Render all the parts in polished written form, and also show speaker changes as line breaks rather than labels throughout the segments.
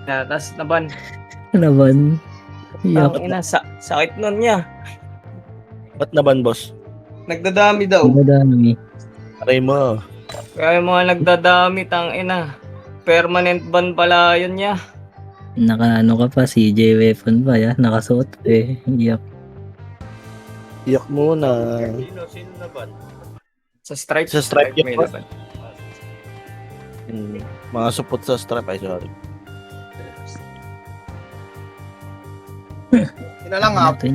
Tapos naban.
Naban. Iyak.
Ang ina, sakit nun niya.
Ba't naban, boss?
Nagdadami daw.
Madami.
Aray mo.
Kaya yung mga nagdadami, tang ina. Permanent ban pala yun niya.
Naka-ano ka pa, CJ weapon ba ya? Nakasuot eh. Iyak.
Iyak muna.
Sino naban?
Sa stripe.
Sa stripe
may
yun,
laban.
Mga supot sa strap. Ay, sorry.
Sino lang ha?
Natin.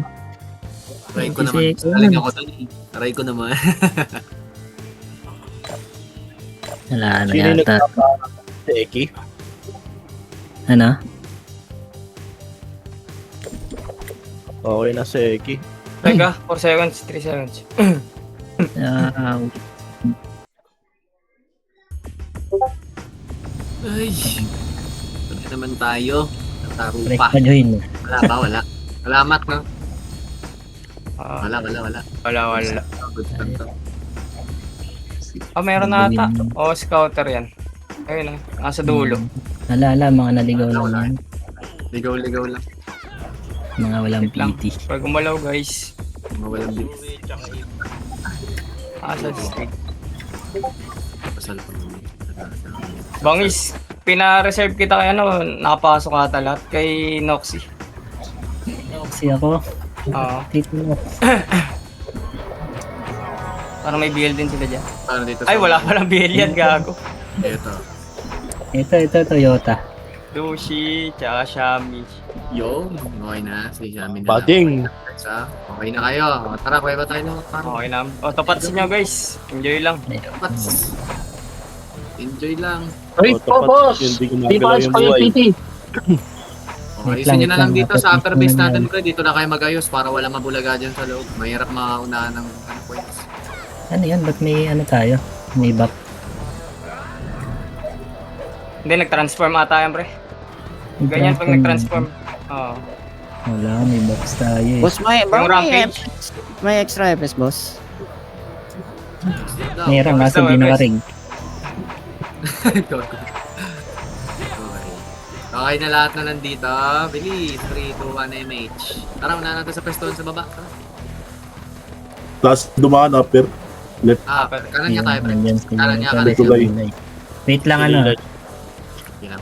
Aray ko
Kasi
naman. Galing ako doon eh. Aray ko naman.
Wala na
Sino yung
yata.
Si Eki?
Ano?
Okay na si Eki.
Teka, 4 seconds, 3 seconds.
Ay. Pwede naman tayo. Nataro
Break
pa.
pa join.
Wala ba? Wala. Salamat no?
Ah,
Wala.
wala.
Good start to.
Meron na ata. O, scouter yan. Ayun na, nasa dulo.
Ala, mga naligaw lang yan.
Ligaw lang.
Mga walang
Wait lang.
PT.
Pag gumalaw guys.
Mga walang big.
Sa stick.
Pasal pa naman.
Bangis, pina-reserve kita kay ano, nakapasok ata lahat kay Noxy.
Kasi ako,
Oo.
dito mo.
Parang may BL din sila dyan.
Paano dito
Ay, wala palang BL yan, gago.
Ito.
Ito, Toyota.
Dushi, tsaka Xiaomi.
Yo. Okay na. Sige, amin na.
Bading.
Okay na kayo. Tara, kuya ba tayo na?
Okay na. O, tapat sa inyo guys. Enjoy lang.
Pats. Enjoy lang.
Ay, boss!
Hindi ko
Di ba
magalaw yung
pa yung
buhay.
PT?
Okay,
Wait lang,
isin nyo na lang
wait lang.
dito sa upper base
Wait lang.
natin, pre. Dito na kayo mag-ayos para wala mabulaga dyan sa loob. Mahirap maunahan ng points.
Ano yan? Ba't may ano tayo? May buff.
Hindi, nag-transform ata yan, pre. Ganyan pag nag-transform. Oo.
Wala, may buffs tayo eh.
Boss,
Yung rampage.
may extra FPS, boss.
Meron
Basta
kaso di
may
nakaring.
Okay na lahat na nandito. Bilis. 3, 2, 1 MH. Tara, unahan natin sa pwestuhan sa baba. Tara.
Tapos dumaan upper. Left.
Kanan niya tayo, pre.
Nandyan sila.
Kanan niya,
Sabi
kanan
ko
niya.
kanina eh. Wait lang ano.
Yan.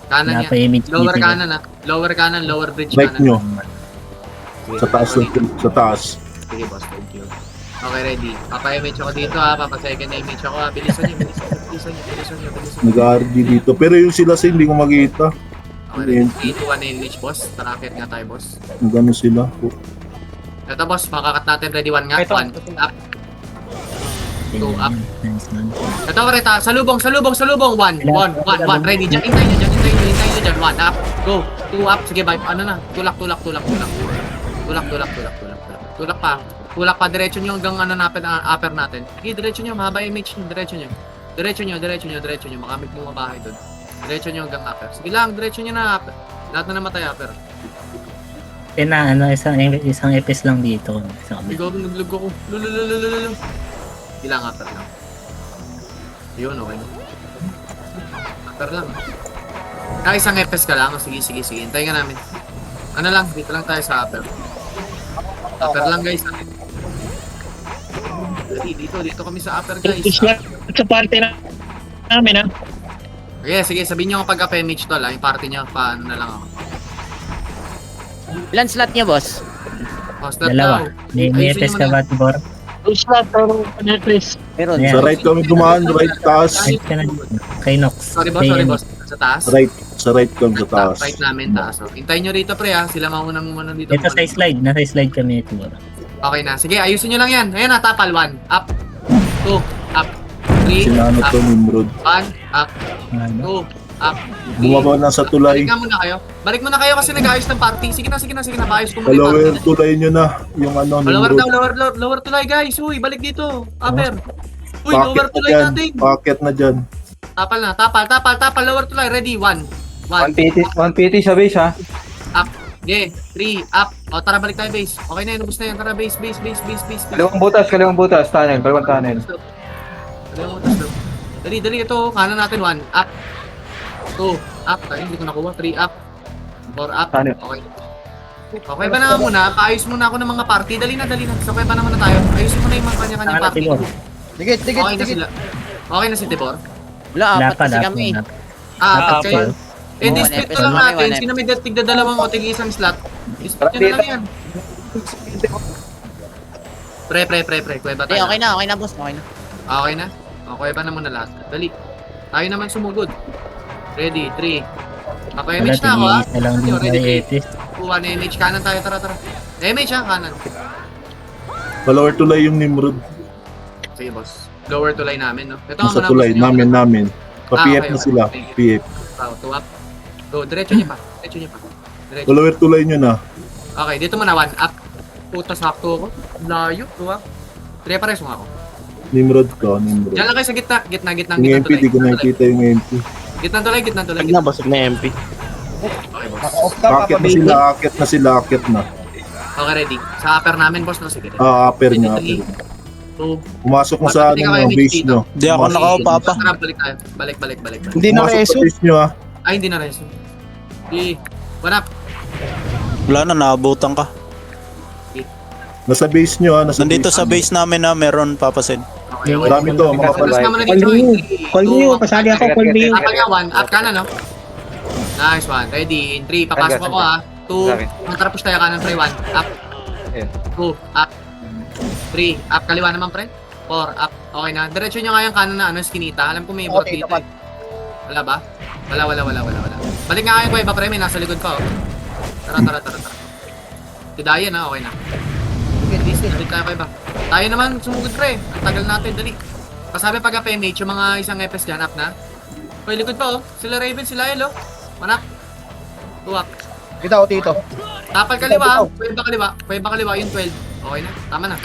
Kanan niya.
Napa-image
Lower
dito.
kanan Lower kanan, lower bridge
Right
kanan.
nyo.
Sige,
Sa taas. Sa taas.
Sige, boss. Thank you. Okay, ready. Papa-image ako dito ha. Papa-second image ako ha. Bilisan nyo.
Nag-RG dito. Pero yung sila sa hindi ko makita.
Okay, ready. 3, 2, 1 image, boss. Tara, akit nga tayo, boss.
Nagano sila.
Ito, boss. Makakat natin. Ready, 1 nga.
Ito.
1. Up. Go up.
Nice one.
Ito, Reta. Salubong. 1. 1. Ready. Diyan. Hintayin nyo dyan. 1. Up. Go. 2 up. Sige, bye. Ano na? Tulak pa. Tulak pa. Diretso nyo hanggang ano natin, upper natin. Sige, diretso nyo. Mahaba image nyo. Diretso nyo. Makamit mo mga bahay doon. Diretso nyo hanggang upper. Sige lang. Diretso nyo na upper. Lahat na namatay upper.
Isang epis lang dito.
Ikaw, naglug ako. Lulululululul. Ilang upper lang. Yun, okay na. Upper lang. Isang epis ka lang. Sige. Hintayin ka namin. Ano lang, dito lang tayo sa upper. Upper lang, guys. Dito kami sa upper, guys.
Sa party na namin, ha?
Sige, sabihin nyo kapag ka-PMH tol, yung party nyo, paano na lang ako.
Ilan slot niya, boss?
Oh, start
Dalawa.
daw.
May
Ayusin
EPS
nyo
ka
muna.
ba, Tibor?
Meron.
Ayan.
Sa right kami dumaan, right taas.
Right ka na. Kay Nox.
Sorry boss. Sa taas?
Right, sa right kami sa taas.
Right namin, taas. So, hintayin nyo rito pre ha, sila maunang muna dito.
Ito sa slide. Nasa slide kami, Tibor.
Okay na, sige, ayusin nyo lang yan. Ayan na, tapal. 1, up. 2, up. 3,
Sinano
up.
to, Nimrod.
1, up.
Ano?
2, up. 3.
Bumaba na sa tulay.
Balik muna kayo. Balik muna kayo kasi nag-ayos ng party. Sige na, paayos ko muna yung
Lower
party.
tulay nyo na. Yung ano,
Lower
Nimrod.
daw, lower tulay guys. Uy, balik dito. Upper. Uy, lower
Packet na
tulay
dyan.
natin.
Packet na dyan.
Tapal na, tapal, lower tulay. Ready, 1.
1 PT sa base ha.
Up. Okay, 3, up. O, tara, balik tayo base. Okay na, inubos na yan. Tara, base.
Kaliwang butas, tunnel, kalawang tunnel.
Dalawang butas daw. Dali, ito. Kanan natin, 1, up. 2, up. Tayo, hindi ko nakuha. 3, up. 4, up.
Tunnel.
Okay. Okay ba na muna? Paayos muna ako ng mga party. Dali na. Sabay pa naman na tayo. Ayusin mo na yung mga kanya-kanya
Saan na,
party.
Tibor?
Dikit.
Okay na sila. Okay na si Tibor?
Wala,
Wala
apat
pa,
kasi
dapat.
kami.
Apat kayo. Eh,
One
dispute ko
episode,
lang
one
natin.
episode.
Sino may tigda dalawang o tigda isang slot? Dispute nyo na lang yan. Pre. Kuweba
Hindi,
tayo.
okay na, boss. Okay na.
Okay na? Okay ba na muna lahat? Dali. Tayo naman sumugod. Ready, 3. Ako
Wala,
image na ako ha.
tingin lang din
Ready,
kay EPS.
2, 1 image. Kanan tayo, tara. Image ha, kanan.
Lower tulay yung Nimrod.
Sige boss. Lower tulay namin, no? Ito
Nasa
muna,
tulay,
boss, yung-
namin. Pa-PF
okay,
na sila.
okay.
PF.
Tuwap. Go, diretso niya pa. Diretso.
Lower tulay nyo na.
Okay, dito muna 1 up. Puta, sakto ako. Layo, tuwap. 3 pares mo ako.
Nimrod ko, Nimrod.
Diyan lang kayo sa gitna. Gitna
Yung MP, di ko nakikita yung MP.
Gitna tulay.
Tag na, basag na MP.
Okay, boss.
Off ka,
Akit na sila, akit na.
Okay, ready. Sa upper namin, boss, no? Sige.
Upper nyo,
Ready,
upper.
2.
Pumasok mo sa ano, base nyo.
Di ako nakaupa pa.
Tara, balik tayo. Balik.
Hindi na
Pumasok
reso.
sa base nyo ah.
Ay, hindi na reso. Di. One up.
Wala na, naabutan ka.
Nasa base nyo ah.
Nandito sa base namin na meron papasin.
Okay.
Marami to, mga
Tapos naman na
Call
dito.
me. Call me yun, kasali ako, call me yun.
Tapal nga, 1. Up ka na, no? Nice one. Ready. In 3. Papasok ako, ha. 2. Matarapos tayo kanan, pre. 1. Up.
Ayan.
2. Up. 3. Up. Kaliwa naman, pre. 4. Up. Okay na. Diretso nyo nga yung kanan na, skinita. Alam ko may bot dito. Wala ba? Wala. Balik nga kayo, kuya, pre. May nasa likod pa, oh. Tara. Si Dayan, ha. Okay na. Balik tayo, kuya, tayo naman, sumugod, pre. Ang tagal natin, dali. Pasabi pag PMH, yung mga isang FS dyan, up na. Okay, likod pa, oh. Sila Raven, sila El, oh. Manak. Tuwak.
Kita ko dito.
Tapal kaliwa, kuweba kaliwa, yung 12. Okay na, tama na.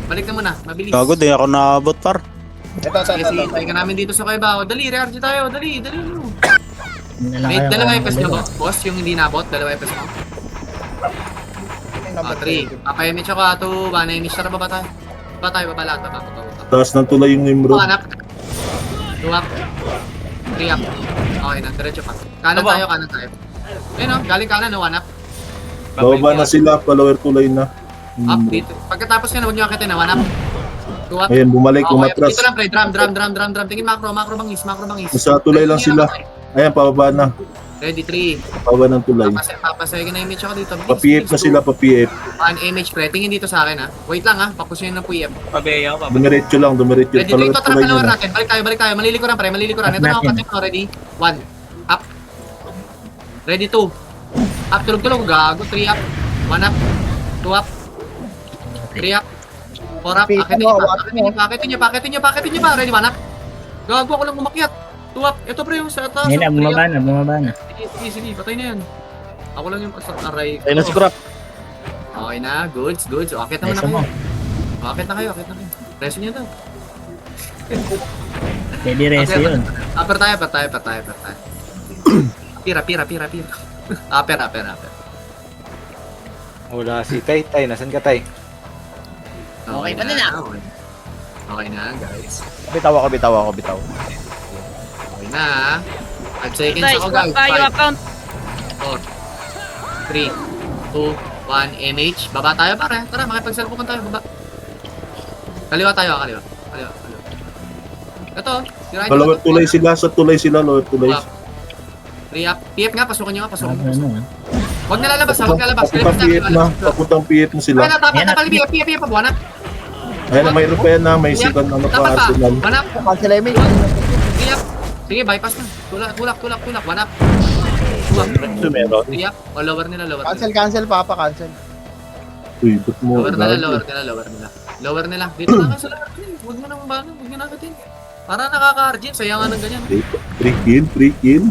Balik na muna, mabilis.
Gago, di ako naabot par.
Ito.
Sige, tayo ka namin dito sa kuweba. O, dali, re-RG tayo, dali.
Yun na lang
May
kayo,
dalawa
ano,
FS nyo,
dalawa.
boss, yung hindi nabot, dalawa FS mo. 3. Papa-image ako, 2, 1 image, tara baba tayo. Baba lahat, baba.
Taas ng tulay yung Nimrod.
1 up. 2 up. 3 up. Okay na, diretso pa. Kanan tayo. Ayun, oh, galing kanan, 1 up.
Bababa na sila, pa-lower tulay na.
Up dito. Pagkatapos nga, huwag nyo akitin na, 1 up. 2 up.
Ayan, bumalik,
Okay,
umatras.
dito lang, pre. Drum. Tingin macro bangis.
Nasa tulay lang sila. Ayan, pababa na.
Ready, 3.
Pababa ng tulay.
Papasay ka na image ako dito.
Pa-PF na sila, pa-PF.
1 image, pre. Tingin dito sa akin, ha. Wait lang, ha. Papusin ng PF.
Pabeya ako.
Dumiretso lang, dumiretso.
Ready, 3.
Pa-lower
Ito, tara,
tulay nyo
palawan
na.
natin. Balik tayo. Malilikuran, pre. Ito na ako katin ko. Ready? 1. Up. Ready, 2. Up, tulog. Gago. 3 up. 1 up. 2 up. 3 up. 4 up. Pakitin nyo pa. Ready, 1 up. Gago ako lang umakyat. 2 up. Ito, pre, yung sa taas.
Ayun na,
3 up.
bumaba na.
Sige. Patay na yan. Ako lang yung aray ko.
Ayun na si Crap.
Okay na. Goods. Akit naman na
Reso mo.
kayo. Akit na kayo. Reso nyo daw.
Pwede reso
Okay,
yun.
Upper tayo. Pira. Upper.
Wala si Tay. Tay, nasan ka Tay?
Okay pa din, ah.
Okay na, guys.
Bitaw ako.
Okay na. 5 seconds ako, guys. 5, 4, 3, 2, 1, MH. Baba tayo, pare. Tara, makipag-cellphone tayo. Baba. Kaliwa tayo, kaliwa. Ito, tirahin
Lower tulay sila, sa tulay sila, lower tulay.
Free up. PF nga, pasukin nyo nga, pasukin nyo.
Ano ah.
Huwag na lalabas, ha, huwag na lalabas.
Papuntang PF na, papuntang PF na sila.
Ay, tapal, PF, pabuhanap.
Ayan na, mayroon pa yan na, may second ano pa,
Tapal pa,
Arsenal.
wanap.
Cancel Emil.
PF. Sige, bypass na. Tulak, wanap. Tulak.
Meron.
PF, o lower nila.
Cancel, Papa, cancel.
Uy, ba't mo?
Lower nila. Dito na ka sa lower nila. Huwag mo nang bano, huwag nyo nakatin. Para nakaka-argent, sayangan ng ganyan.
Free kill.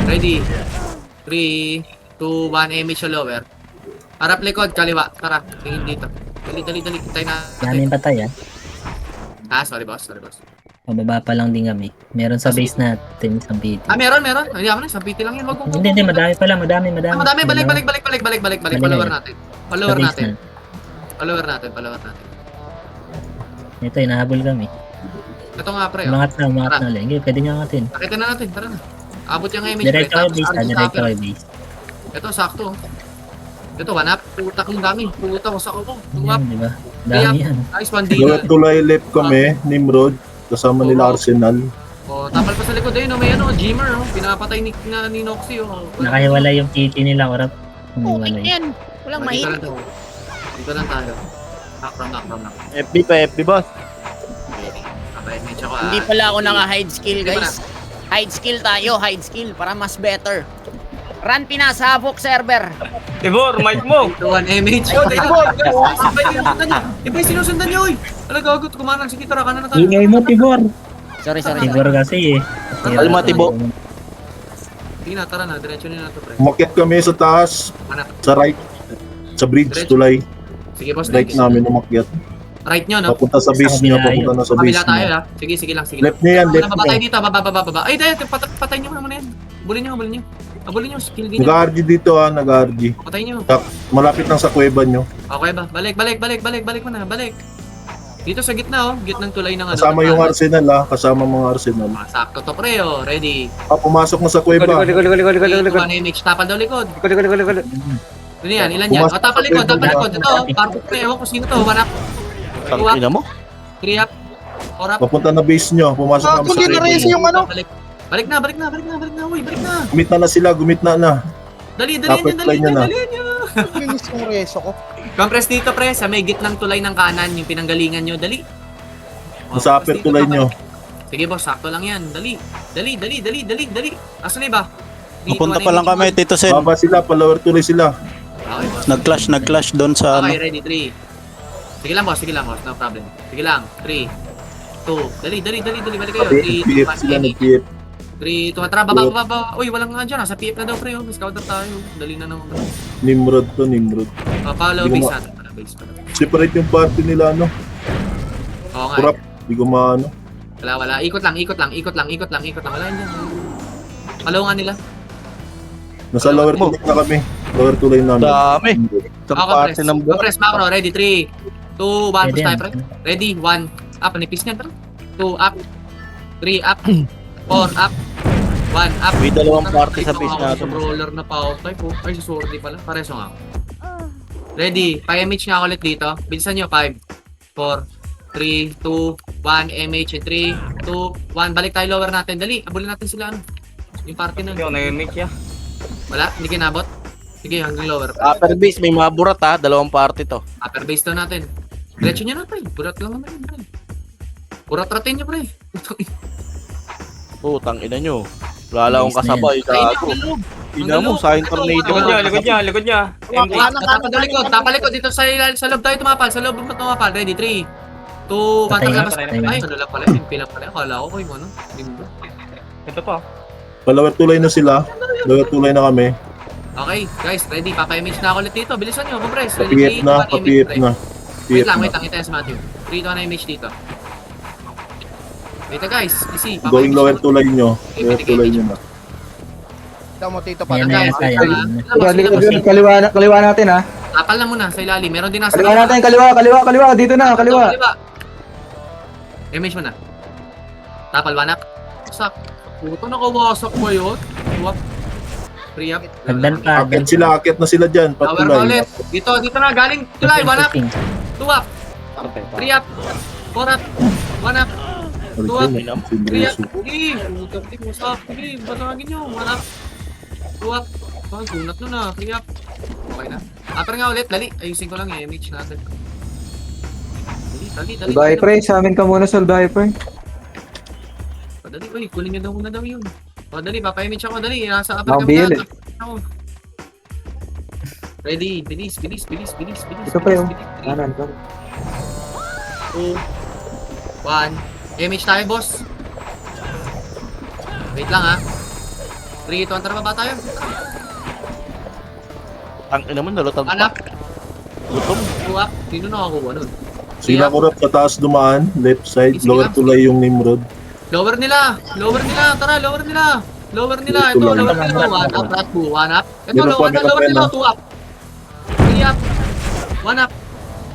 Ready? 3, 2, 1, image sa lower. Harap likod, kaliwa. Tara, tingin dito. Dali. Hintay na.
Daming patay ah.
Sorry boss.
Pababa pa lang din kami. Meron sa base natin isang PT.
Meron. Hindi ako na, isang PT lang yun. Wag
Hindi, madami pala, madami.
Madami, balik. Palower natin. Palower
Sa base
natin.
na.
Palower natin.
Ito, inahabol kami.
Ito nga pre.
Umangat na ulit. Hindi, pwede nyo angatin.
Nakita na natin, tara na. Abot yung image.
Diretso kayo base na, diretso kayo base.
Ito, sakto. Ito, wanap. Puta kong dami. Puta ko sa ko.
Yan, di ba? Dami yan.
Nice, 1D
Lower tulay left kami, Nimrod. Kasama nila Arsenal.
Tapal pa sa likod ayun, may Jimmer, pinapatay ni Noxy.
Nakahiwala yung PT nila, orap.
Okay
Humiwalay.
yan. Walang mahirap.
Dito lang tayo. Knock.
FB pa, FB boss.
Kapay-image ako.
Hindi pala ako naka-hide skill, guys. Hide skill tayo, hide skill para mas better. Run Pinas, Havoc server.
Tibor, mic mo!
Ito, 1 MH. Iba yung sinusundan niyo, oy! Alam, gagot, kumanang. Sige, tara, kanan na tayo.
Ingay mo, Tibor.
Sorry.
Tibor kasi eh.
Kalma, Tibo.
Sige na, tara na. Diretso nyo na ito, pre.
Umakyat kami sa taas,
Anak.
sa right. Sa bridge tulay.
Sige, boss.
Right namin umakyat.
Right nyo, no?
Papunta sa base niya, papunta na sa base
Kabila tayo,
niya.
ha? Sige lang.
Left niya yan, left
Baba
niya.
tayo dito, baba. Ay, dahil, patay nyo muna yan. Bulin nyo. Abulin nyo, skill din nyo.
Nag-RG dito nag-RG.
Patay nyo.
Malapit lang sa kuweba nyo.
Okay ba? Balik mo na, balik. Dito sa gitna, gitnang tulay ng ano.
Kasama yung
ng-
Arsenal kasama mga Arsenal.
Sakto to, pre, Ready.
Pumasok na sa kuweba.
Likod.
1 image, tapal daw likod. Ano yan, ilan yan?
Pumasok
Tapal
sa
likod.
kuweba.
Ito, parang pre, ewan ko sino to. Wanak,
Tangina mo.
3 up, 4 up.
Papunta na base nyo. Pumasok na sa kuweba.
yung ano.
Balik na, uy, balik na.
Gumitna na.
Dali
Dapat play niya na.
nyo.
Kinis yung reso ko.
Compress dito, pre, sa may gitnang tulay ng kanan, yung pinanggalingan nyo, dali.
Sa upper tulay nyo.
Sige, boss, sakto lang yan. Dali. Asan na ba?
Napunta pa lang kami, Tito Sen.
Baba sila, pa-lower tulay sila.
Okay, boss.
Nag-clash doon sa ano.
Okay, ready, 3. Sige lang, boss. No problem. Sige lang. 3, 2. Dali. Balik kayo. 3, 2,
PF
1,
sila,
image.
nag-PF.
3, 2, 1, tara. Baba. Uy, walang nga dyan. Sa PF na daw, pre. Mas counter tayo. Dali na naman.
Nimrod.
Follow
Hindi
base
ko
natin. Base pala.
Separate yung party nila,
Oo nga.
Kurap. Di ko maano.
Wala. Ikot lang. Wala yun dyan. Follow nga nila.
Nasa lower tulay na kami. Lower tulay namin.
Dami. Isang party ng buwan.
Compress, macro. Ready, 3, 2, 1.
Pwede
Push tayo,
yan.
pre. Ready, 1. Up. Nipis niyan, pre. 2, up. 3, up. 4, up. 1, up.
May dalawang party sa
Ito
base
ako,
natin.
Roller na power type, oh. Ay, si Sordy pala. Pareso nga. Ready. Pa-image nga ulit dito. Bilisan nyo. 5, 4, 3, 2, 1. MH. 3, 2, 1. Balik tayo lower natin. Dali. Abulin natin sila, ano. Yung party na.
Hindi ako na-image ya.
Wala. Hindi kinabot. Sige, hanggang lower.
Upper base, may mga burat dalawang party to.
Upper base daw natin. Diretso nyo na, pre. Burat lang naman. Pre. Burat ratin nyo, pre.
Putang ina nyo. Wala akong
Base na
kasabay.
Ay,
Gago. Ina mo, sa tornado.
Likod niya. MD.
Tapalikod dito sa loob tayo tumapal. Sa loob tumapal. Ready, 3, 2, 1.
Patay na,
Labas.
patay na.
Ay, ano lang pala. Pila pala. Akala ko yung ano. Limbo.
Ito pa.
Pa-lower tulay na sila. Lower tulay na kami.
Okay, guys, ready. Papa-image na ako ulit dito. Bilisan nyo, compress.
Pa-PF na. Pa-PF na.
Wait
PF
lang,
na.
ito si Matthew. 3, 2, 1 image dito. Wait guys, easy.
Going lower tulay nyo. Lower tulay nyo na.
Tama mo, Tito,
Yan
Guys,
na yata yan.
Kaliwa natin ha.
Tapal na muna sa ilalim. Meron din nasa
Kaliwa natin, kaliwa. Dito na, kaliwa.
Image mo na. Tapal wanak. Sak. Puto nakawasak ba yun? Wap. Free up.
Hagdan pa.
Akit na sila dyan.
Tower
Patulay.
ulit. Dito na. Galing tulay. Wanak. 2 up. 3 up. 4 up. 1 up. Tuwag.
Ay, si
Kriap.
Breso.
Sige. Putang tik mo sa. Sige. Basagin nyo. Wala. Tuwag. Oh, gunat nun na. Kriap. Okay na. Upper nga ulit. Dali. Ayusin ko lang yung image natin. Dali.
Salbahe pre, sa amin ka muna salbahe pre.
Dali. Uy, kunin nyo daw muna daw yun. O, dali. Papayimage ako. Dali. Nasa upper
Nakabil eh.
Ako. Ready. Bilis.
Ito pa yung kanan pa.
2, 1. Image tayo, boss. Wait lang, ha. 3, 2, 1. Tara, baba tayo.
Ang ina mo, nalutang
Anak.
pa. Gutom.
Tuwak. Sino nakakuha nun?
Sila ko sa taas dumaan, left side,
Sige
lower
lang.
tulay yung Nimrod.
Lower nila. Tara, lower nila. Ito,
Ito lang.
lower nila. One up, rat, two. One up. Ito,
Meron pa,
lower
meron
nila.
pa,
Two up. 3 up. 1 up.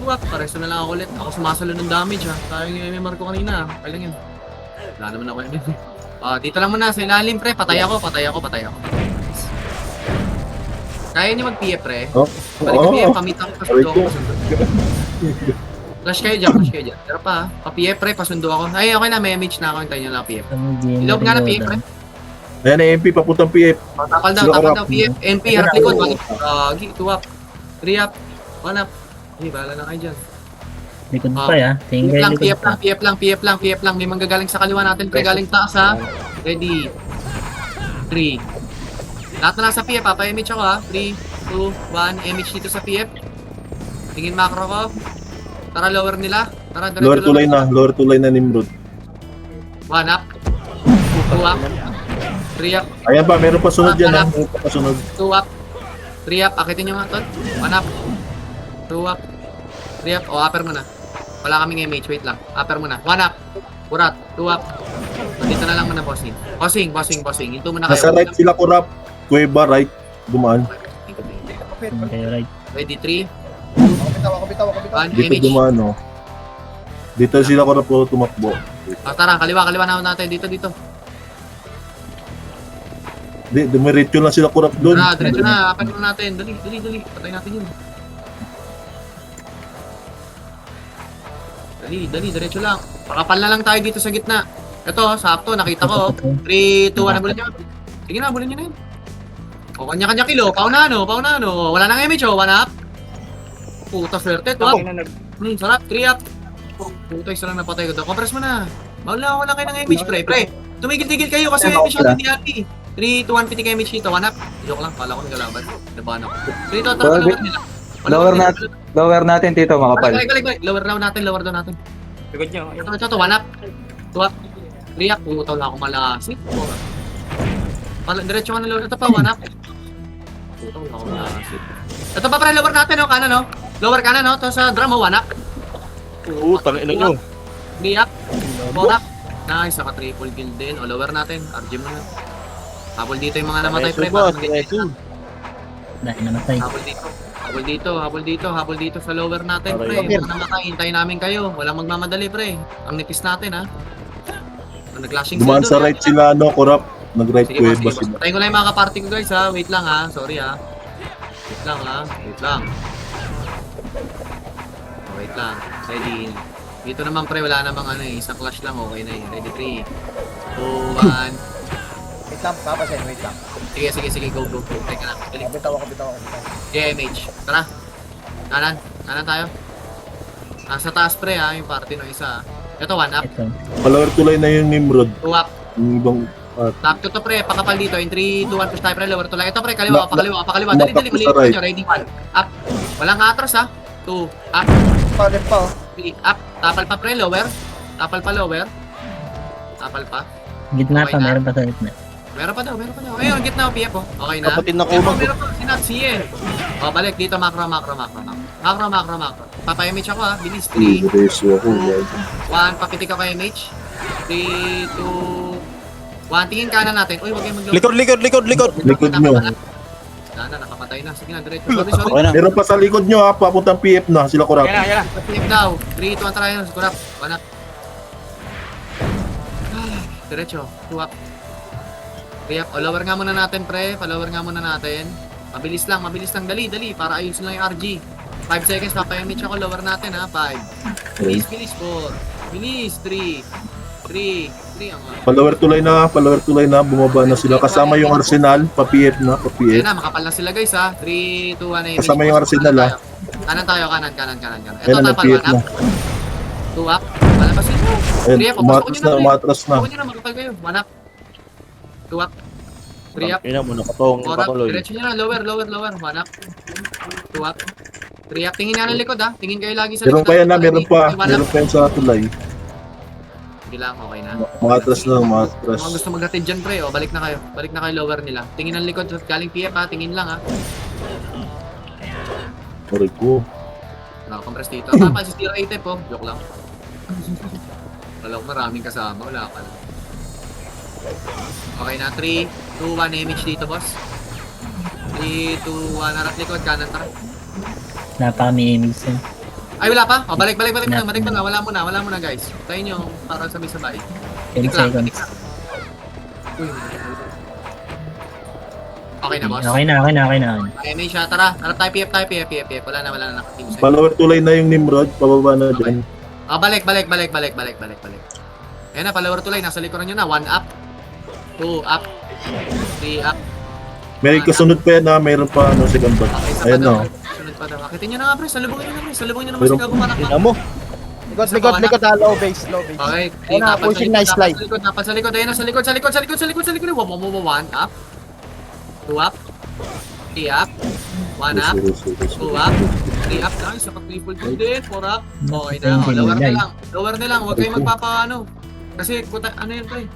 2 up. Pareso na lang ako ulit. Ako sumasalo ng damage, ha. Tayo yung MMR ko kanina. Okay lang yun. Wala naman ako yun. Dito lang muna. Sa ilalim, pre. Patay ako. Kaya niyo mag-PF, pre.
Oh,
Balik
oo.
ka PF. Pamita ko. Pasundo ako. Flash kayo dyan. Pero pa, ha. Pa-PF, pre. Pasundo ako. Ay, okay na. May image na ako. Hintayin nyo lang PF. Ilog nga na PF, pre.
Ayan na MP, papuntang PF.
Tapal
Sila
daw,
corrupt.
PF, NP, harap likod, 2 up, 3 up, 1 up. Hey, bahala na kayo dyan.
Likod pa ya. Tingin kayo likod pa.
PF lang. May manggagaling sa kaliwa natin, pre, galing taas, ha. Ready. 3. Lahat na nasa PF, ha. Pa-image ako, ha. 3, 2, 1. Image dito sa PF. Tingin macro ko. Tara, lower nila. Tara,
Lower tulay na Nimrod.
1 up. 2 up. 3 up.
Ayan pa, meron pa sunod dyan. Meron pa sunod.
2 up. 3 up. Akitin nyo nga, Tol. 1 up. 2 up. 3 up. O, upper muna. Wala kaming image. Wait lang. Upper muna. 1 up. Kurat. 2 up. Dito na lang muna, bossing. Bossing. Ito muna kayo.
Nasa right sila Kurap. Cueva right. Dumaan.
Tingin kayo right.
Ready, 3,
Ako bitaw.
1,
Dito
image.
dumaan, oh. Dito sila Kurap po tumakbo.
Tara, kaliwa na natin. Dito.
Dumiretso lang sila Kurap doon.
Tara, diretso na. Upper muna natin. Dali. Patay natin yun. Dali, diretso lang. Pakapal na lang tayo dito sa gitna. Ito, sakto, nakita ko. 3, 2, 1, nabulin nyo. Sige na, bulin nyo na yun. O, kanya-kanya kilo. Paunano. Wala nang image, 1 up. Puta, swerte. 2 up. Sarap, 3 up. Puta, isa lang napatay ko. Compress mo na. Wala kayo ng image, pre. Tumigil-tigil kayo kasi may image natin di 3, 2, 1, pitik image dito. 1 up. Joke lang, pala ko nagalaban. Nabahan ako. Dito, tara, nila.
Lower natin tito makapal.
Balik. Lower down natin.
Likod nyo. Ayun.
Ito, 1 up. 2 up. 3 up. Putaw na ako malasit. Diretso ka na lower. Ito pa, 1 up. Putaw na ako malasit. Ito pa, pre, lower natin, no? Kanan, no? Lower kanan, no? Ito sa drum, 1 up.
Tangina nyo.
3 up. 4 up. Nice, saka triple kill din. O, lower natin. RG mo na. Habol dito yung mga namatay, pre.
Boss,
Dahil namatay.
Habol dito sa lower natin, pre.
Aray.
Mga namatay, hintayin namin kayo. Walang magmamadali, pre. Ang nipis natin, ha. Nag-clashing
Dumaan sa right sila, no, Kurap. Nag-right
Sige, boss,
Cueva
sige, boss.
sila.
Patayin ko lang yung mga kaparty ko, guys, ha. Wait lang, ha. Sorry, ha. Wait lang. Wait lang. Ready. Dito naman, pre, wala namang isang clash lang. Okay na yun. Ready, 3, 2, 1.
Wait lang, papasin, wait lang.
Sige, go. Teka lang. Dali.
Ako bitaw.
Yeah, mage. Tara. Kanan tayo. Nasa taas, pre, ha. Yung party ng isa, ha. Ito, 1 up.
Ito.
Lower tulay na yung Nimrod.
2 up.
Yung ibang
Top to, pre. Pakapal dito. In 3, 2, 1, push tayo, pre. Lower to lang. Ito, pre. Kaliwa. Dali.
Umatak
Maliit
sa right.
nyo. Ready, 1. Up. Walang atras, ha. 2. Up.
Palit pa, oh.
3. Up. Tapal pa, pre. Lower. Tapal pa.
Gitna
Okay
pa,
na.
meron pa sa gitna.
Meron pa daw. Ayun, gitna o PF, oh. Okay na.
Kapatid na
Meron
kulang.
pa. Sinatsi, eh. O, balik. Dito, macro. Papay-image ako, ha. Bilis. 3,
Breso ako.
1. Papitik ako kay image. 3, 2, 1. Tingin kanan natin. Uy, wag kayong mag-load.
Likod.
Likod nyo.
Nakapatay na. Sige na, diretso.
Okay
Sorry.
na.
Meron pa sa likod nyo, ha. Papuntang PF na. Sila Kurap.
Yan na.
PF daw. 3, 2, 1, try yun. Kurap. 1 up. Diretso. 2 up. 3 up. O, lower nga muna natin, pre. Pa-lower nga muna natin. Mabilis lang. Dali. Para ayusin lang yung RG. 5 seconds. Papayamit ako. Lower natin, ha. 5. Bilis. 4. Bilis. 3. 3 ang
Follower tulay na, bumaba na sila. Kasama yung Arsenal, pa-PF na,
Ayan
pa-PF.
na, makapal na sila guys ha. 3, 2, 1,
Kasama yung Arsenal, ha.
Kanan tayo, kanan. Ito,
Ayun na,
tapal,
nag-PF
1
na.
up. 2 up. Palabasin mo.
Ayun,
3 up.
umatras na.
Huwag nyo na, makapal kayo. 1 up. 2 up. 3 up.
Tangina mo, nakatong
4 up.
patuloy.
Diretso nyo na, lower. 1 up. 2 up. 3 up. Tingin nga ng likod ha. Tingin kayo lagi sa
Meron
likod.
pa yan na, meron pa.
1 up.
Meron pa yan sa tulay.
Hindi lang, okay na.
Umatras na, umatras.
Mga gusto maghatid dyan pre, balik na kayo. Balik na kayo lower nila. Tingin ang likod, galing PF ha. Tingin lang ha.
Sorry ko.
Nakakompress dito. Tama, si Tira 8 po. Joke lang. Wala ko maraming kasama. Wala ka lang. Okay na. 3, 2, 1. Image dito, boss. 3, 2, 1. Harap likod. Kanan tara.
Napaka-image yan.
Ay, wala pa? O, balik na. Balik na. Wala muna, guys. Tayo nyo. Para sabay-sabay.
10 seconds.
Okay na, boss.
Okay na.
Image ha. Tara. Harap tayo. PF. Wala na nakateam sa'yo.
Follower tulay na yung Nimrod, pababa na dyan.
Ah, balik. Ayan na, follower tulay. Nasa likuran nyo na. 1 up. 2 up. 3 up.
May kasunod pa yan na, mayroon pa ano, second batch.
Okay, sa
Ayan
pa daw.
na.
Sunod pa daw. Akitin nyo na nga, pre. Salubungin nyo na, pre. Salubungin nyo naman
Meron-
si Gago Manak.
Tingnan mo.
Likod, low base.
Okay.
Ayun na, pushing na slide.
Tapos sa likod. Ayan na, sa likod. 1 up. 2 up. 3 up. 1 up. 2 up. 3 up lang. Isa pag triple kill din. 4 up. Okay na. O, lower na lang. Huwag kayong magpapaano. Kasi, ano yan, pre?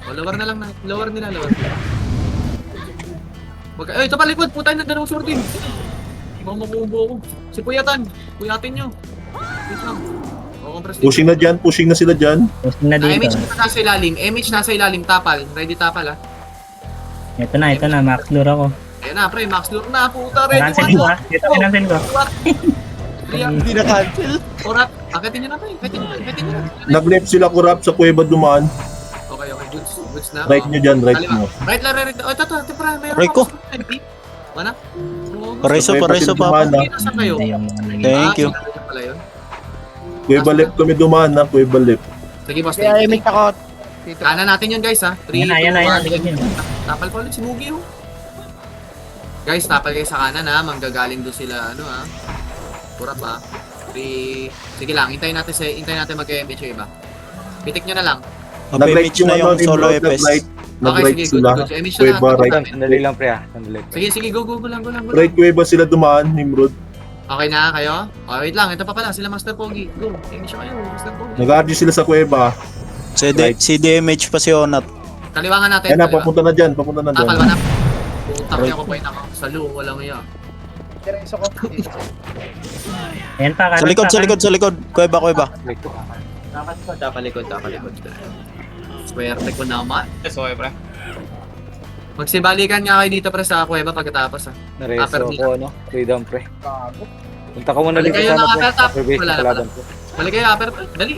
O, lower na lang. Lower nila. Ay, ito pa likod. Putay na dalawang sorting. Ibang makuumbo ako. Si Puyatin nyo. Wait lang. O, compress dito.
Pushing na sila dyan.
Posting na dito.
MH nasa ilalim. nasa ilalim. Tapal. Ready tapal ha.
Ito na. Max lure ako.
Ayan na, pre. Max lure na. Puta, ready.
Cancel ko ha. Ito kinansin ko.
Hindi na cancel.
Orat. Akitin nyo na, pre. Akitin nyo na.
Nag-left sila kurap sa kuweba dumaan.
Okay. Goods na.
Right nyo dyan, right
Kaliwa.
nyo.
Right. Oh, ito. Pre. Mayroon
Right ko.
Mana?
Pareso
Sa
pa.
dumaan na.
Nasaan kayo?
Ito yung mga naging.
Thank you.
Pala yun.
Kuweba left kami dumaan na, kuweba left.
Sige, boss.
Kaya image ako.
Kanan natin yun, guys, ha. 3, 2, 1.
Ayan na. Likod nyo.
Tapal pa ulit si Mugi, oh. Guys, tapal kayo sa kanan, ha. Manggagaling doon sila, ano, ha. Kurap, ha. 3. Sige lang, hintayin natin mag-MH yung iba. Pitik nyo na lang.
Mag-image na yung solo
Nimrod,
EPS.
nag-right.
Okay,
Nag-right
sige,
sila.
good. MH na
Kuweba,
lahat.
right.
Sandali lang pre sandali.
Sige, go lang.
Right kuweba sila dumaan, Nimrod.
Okay na kayo? Oh, wait lang, ito pa pala, sila Master Pogi. Go, MH kayo, Master Pogi.
Nag-RG sila sa kuweba.
CDMH pa si Onat.
Kaliwangan natin.
Ayan na, papunta na dyan.
Tapal ba na? Putak niya ko pa yun ako. Sa loo, walang iya.
Diretso ko.
Ayan pa.
Sa likod. Kuweba.
Tapalikod. Swerte ko naman.
Yes, okay, pre.
Magsibalikan nga kayo dito pre sa kuweba pagkatapos ha. Upper
Nareso ko freedom pre. Punta ka muna
Balik
dito
kayo
sana
ng
pre.
upper top.
Survey
Wala
sa
na
kalaban
pala.
ko.
Balik kayo upper pre. Dali.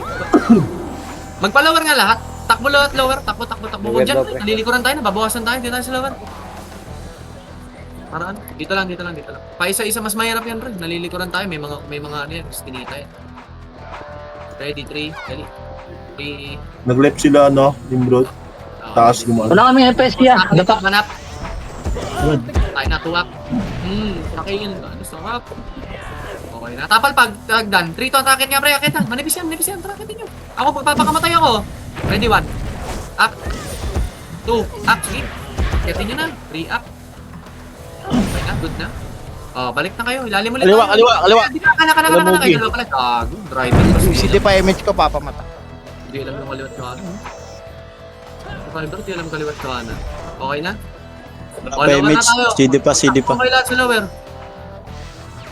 Magpa-lower nga lahat. Takbo lower. Takbo.
Lower
Diyan
daw,
pre.
pre.
Nalilikuran tayo. Nababawasan tayo. Dito tayo sa lower. Paraan. Dito lang. Paisa-isa mas mahirap yan pre. Nalilikuran tayo. May mga ano yan. Stinita yan. Ready, 3. Dali. 3.
Nag-left sila, no, Nimrod. Taas dumaan.
Wala kami FPS kaya.
Dapat manap.
Good.
Tayo na tuwak. Pakain. Ano sarap. Okay na. Tapal pag tagdan. 3 to attack nga pre. Akit na. Manipis yan. Tara, akitin nyo. Ako magpapakamatay ako. Ready, 1. Up. 2. Up. Sige. Akitin nyo na. 3 up. Okay na. Good na. Oh, balik na kayo. Ilalim ulit.
Kaliwa.
Kana kayo. Dalawa pala. Gago. Driver.
City pa image ko, papamata.
Hindi alam yung kaliwat kanan. Driver, hindi alam kaliwat kanan. Okay na?
Pa-image. CD pa.
Okay lahat sa lower.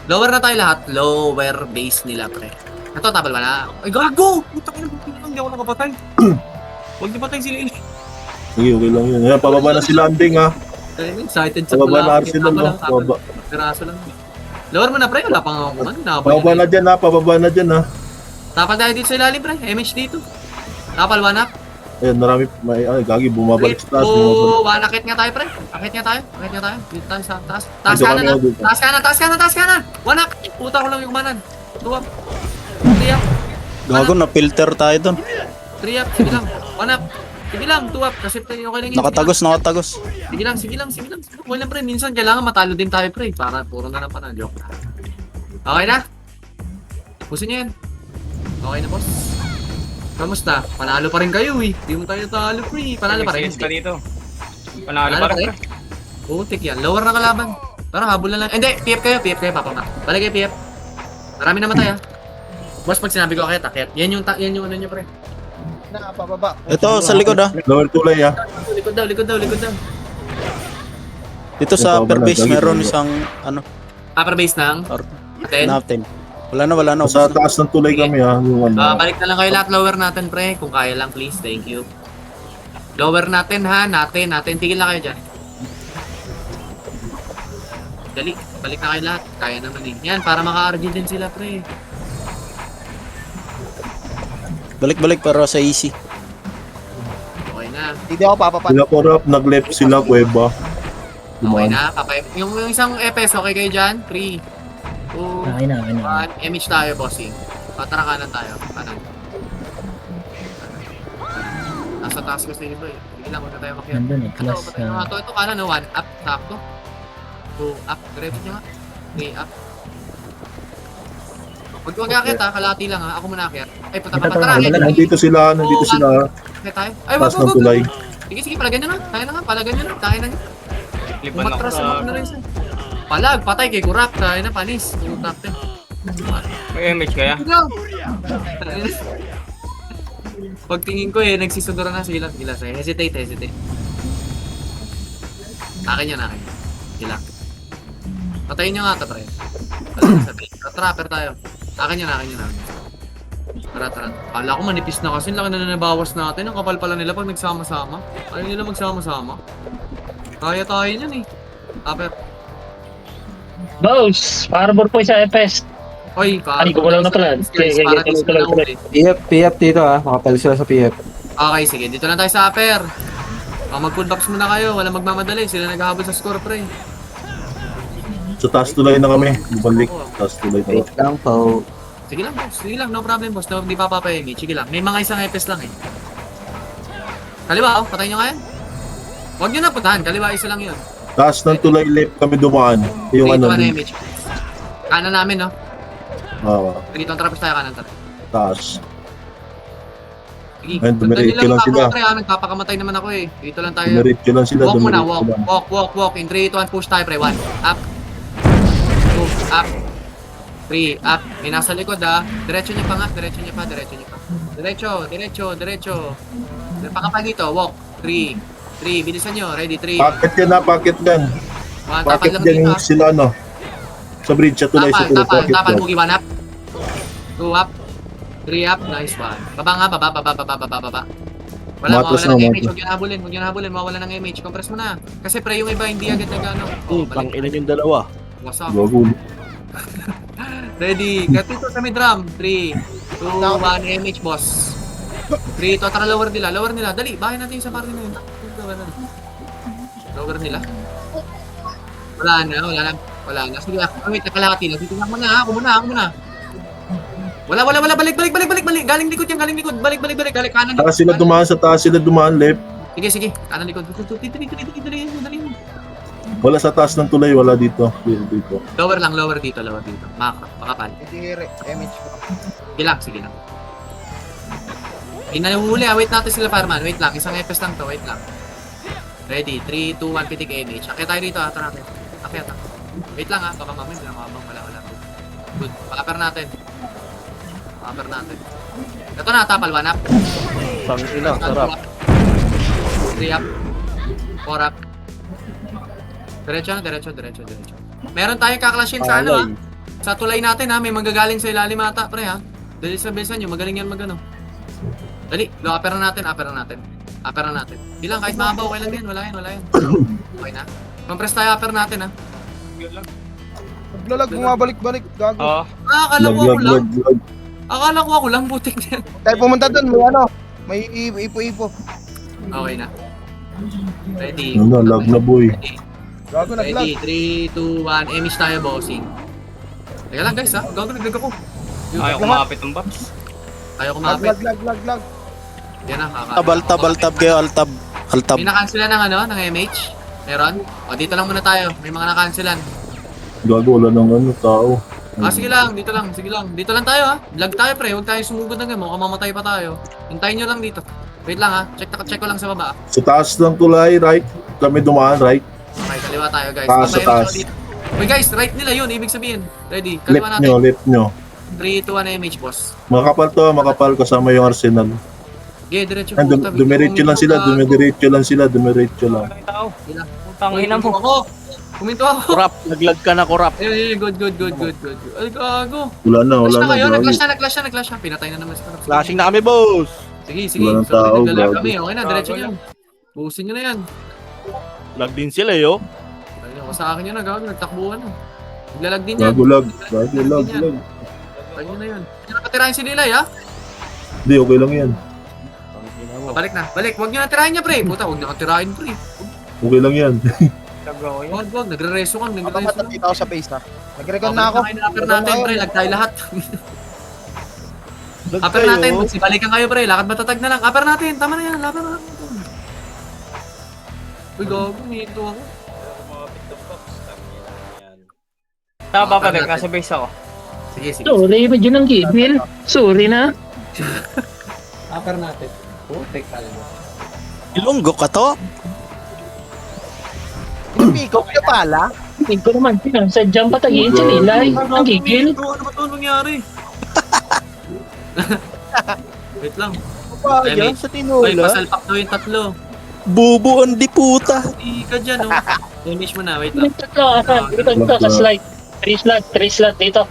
Lower na tayo lahat. Lower base nila, pre. Ito, tapal ba na? Ay, gago! Putak ina, hindi ako nakapatay. Huwag niyo patay sila.
Sige, okay lang yun. Ayan, pababa na sila anding, ha.
Excited sa
Pababa na
pula.
Arsenal, no? Pababa.
Piraso lang. Lower mo na, pre. Wala pang ako man.
Pababa na dyan, ha. Pababa na dyan, ha.
Tapal tayo dito sa ilalim, pre. MH dito. Tapal 1 up.
Ayan, marami. Gagi, bumabalik
3,
sa taas.
2, 1. Akit nga tayo, pre. Akit nga tayo. Dito tayo sa taas. Taas
Dito
kanan
kami,
na.
dito.
Taas kanan. 1 up. Puta ko lang yung kumanan. 2 up. 3 up.
Gago na filter tayo doon.
3 up, sige lang. 1 up. Sige lang, 2 up. Kasi okay lang yun.
Nakatagos.
Sige lang. Okay lang, pre. Minsan kailangan matalo din tayo, pre. Para puro na lang pa na. Joke na. Okay na? Pusin niyo yan. Okay na, boss. Kamusta? Panalo pa rin kayo, eh. Di mo tayo talo, pre. Panalo pa rin.
Next pa dito. Panalo pa rin.
Putik yan. Lower na kalaban. Tara, habol na lang. Hindi, PF kayo, papa ma. Balik kayo, PF. Marami naman tayo. Boss, pag sinabi ko akit. Yan yung ano nyo, pre.
Na, pababa.
Ito, sa likod ah.
Lower tulay ah.
Likod daw.
Dito sa upper base, meron isang, ano,
Upper base ng atin.
natin. Wala na.
Sa taas ng tulay kami ah. Yung ano.
Balik na lang kayo lahat. Lower natin, pre. Kung kaya lang, please. Thank you. Lower natin, ha. Natin. Tigil na kayo dyan. Dali. Balik na kayo lahat. Kaya naman eh. Yan, para maka-RG din sila, pre.
Balik para sa easy.
Okay na.
Hindi ako papapan.
Sila corrupt, nag-left sila, kuweba.
Okay na. Yung isang EPS, okay kayo dyan? 3, 2,
Okay na.
1. Image tayo, bossing. Patara kanan tayo. Kanan. Nasa taas ko sa iba eh. Hindi lang, huwag na tayo makiyak.
Nandun eh, class.
Ito kanan, 1 up, sakto. 2 up, diretso nyo nga. 3 up. Huwag akit ha, kalati lang ha. Ako muna akit. Ay, punta ka tara.
Nandito sila.
Akit tayo. Ay,
Taas ng tulay.
Sige, palagyan nyo na. Tayo na nga, palagyan nyo na. Tayo na nga.
Liban ako
Umatras
sa...
na rin sa. Palag, patay kay Kurap. Tayo na, panis. Kurap din.
May image kaya?
Pagtingin ko eh, nagsisudura na sila. Hesitate. Akin yan. Sila. Patayin nyo nga ito, pre. Trapper tayo. Akin yan. Tara. Kala ko manipis na kasi. Laki na nabawas natin. Ang kapal pala nila pag nagsama-sama. Ayaw nila magsama-sama. Kaya tayo niyan eh. Trapper.
Boss, parabor po sa FS.
Oy,
Ay, gumalaw na pala.
PF dito ah. Makapal sila sa PF.
Okay, sige. Dito lang tayo sa upper. Mag-full box muna kayo. Walang magmamadali. Sila naghahabol sa score, pre.
Sa taas tulay na kami. Balik. Taas tulay na.
Wait lang po.
Sige lang, boss. No problem, boss. No, hindi pa papayagin. Sige lang. May mga isang FS lang eh. Kaliwa, patay nyo nga yan. Huwag nyo na putahan. Kaliwa, isa lang yun.
Taas ng tulay left kami dumaan. Yung ano.
Image. Kanan namin, no? Dito ang trapos tayo kanan.
Taas.
Sige.
Ayun, dumiretso lang sila.
Nagpapakamatay naman ako eh. Dito lang tayo.
Dumiretso lang sila.
Walk muna,
dumiretso lang.
walk. In 3, 2, 1, push tayo, pre. 1, up. 2, up. 3, up. May nasa likod, ha. Diretso niya pa nga. Diretso. Pakapag dito, walk. 3, bilisan nyo. Ready, 3.
Packet yan.
1, tapal
Packet
lang
yan
dito,
yung sila, no? Sa bridge, sa tulay, sa tulay. Packet
tapal,
yan.
mugi, 1 up. 2 up. 3 up, nice one. Baba nga, baba. Wala
Matras
mawawala
na,
ng image,
matras.
huwag yun habulin, mawawala ng image. Compress mo na. Kasi pre, yung iba hindi agad nag-ano.
Pang ilan yung dalawa.
What's up?
Gago.
Ready, gatito sa may drum. 3, 2, 1, image boss. 3, to, tara lower nila. Dali, bahay natin yung sa party na yun. Lower nila. Wala na. Sige, wait, nakalahati lang. Titingnan mo na, ako muna. Wala, balik. Galing likod. Balik. Galing kanan.
Taas sila dumaan left.
Sige. Kanan likod. Dali.
Wala sa taas ng tulay, wala dito. Dito.
Lower dito. Makapal.
Hindi, image ko.
Sige lang. Inahuhuli wait natin sila fireman. Wait lang, isang FS lang to, wait lang. Ready, 3, 2, 1, pitik image. Akit tayo dito, tara. Akit. Wait lang baka mamaya sila makabang wala. Good, pakaper natin. Ito na, tapal, 1 up.
Pangina, sarap.
3 up. 4 up. Diretso. Meron tayong kaklashin sa ano Sa tulay natin may manggagaling sa ilalim ata, pre ha. Dali sa besan nyo, magaling yan magano. Dali, upper na natin. Di lang, kahit mabaw, okay lang yan, wala yan. Okay na. Compress tayo upper natin ha.
Naglalag, bumabalik-balik. Gago.
Oo.
Akala ko ako lang, butik na yan.
Tayo pumunta doon, may ipo-ipo.
Okay na. Ready.
Lag na boy.
Gago, naglag.
Ready, 3, 2, 1, image tayo, bossing. Teka lang guys ha, gago naglag ako.
Ayaw kumapit ng box.
Ayaw kumapit.
Lag.
Yan na,
Altab kayo, altab. Altab.
May nakansilan ng ano, ng MH? Meron? O, dito lang muna tayo. May mga nakansilan.
Gago, wala nang ano, tao.
Sige lang, dito lang, sige lang. Dito lang tayo ha. Vlog tayo pre, huwag tayo sumugod ng game. Mukhang mamatay pa tayo. Hintayin nyo lang dito. Wait lang ha, check ko lang sa baba.
Sa taas ng tulay, right? Kami dumaan, right?
Okay, kaliwa tayo guys.
Taas, sa
Tayo
taas.
dito. Uy guys, right nila yun, ibig sabihin. Ready,
Left
kaliwa
nyo,
natin.
left nyo.
3, 2, 1 MH boss.
Makapal to, makapal kasama yung arsenal.
Okay, diretso
And
puta.
dumiretso lang sila, dumiretso lang.
Tao.
Ina.
Putang ina mo.
Kuminto ako.
Kurap, naglag ka na kurap.
Good. Ay, gago.
Wala na,
Clash na kayo,
gago.
nag-clash na. Pinatay na naman si Karap.
Flashing na kami, boss.
Sige.
Wala ng
So,
tao,
naglalag
gago.
kami. Okay na, diretso nyo. Buusin nyo na yan.
Lag din sila, yo.
Ayun, sa akin yun na, gago. Nagtakbuhan na. Naglalag din yan.
Gago lag.
Ayun nyo na yun. Hindi na patirahin si Nilay, ha?
Hindi, okay lang yan.
Balik na. Balik. Huwag nyo na tirahin niya, pre. Puta, huwag nyo na tirahin, pre.
Okay lang yan.
Nagawa yun.
Huwag. Nagre-reso ka.
Matamat dito ako sa base ha. Nag-recon na ako.
Upper natin, pre. Lag tayo lahat. Upper natin. Magsibalikan kayo, pre. Lakad matatag na lang. Upper natin. Tama na yan. Upper natin. Uy, gago. Nito ako.
Tama pa din, nasa base ako.
Sige.
Sorry, medyo nang gigil. Sorry na.
Upper natin. Putek ka lang.
Ilonggo ka to?
Pinipikaw ka pala.
Hindi ko naman sinasadyang patayin si Nilay. Ang gigil.
Ano ba ito nangyari? Wait lang.
Pa
Ay,
yan
may-
sa
Ay,
tinola.
pasalpak daw yung tatlo.
Bubo ang di puta.
Hindi ka dyan, oh. Finish mo na, wait lang.
May tatlo ata. Dito sa slide. 3 slot dito.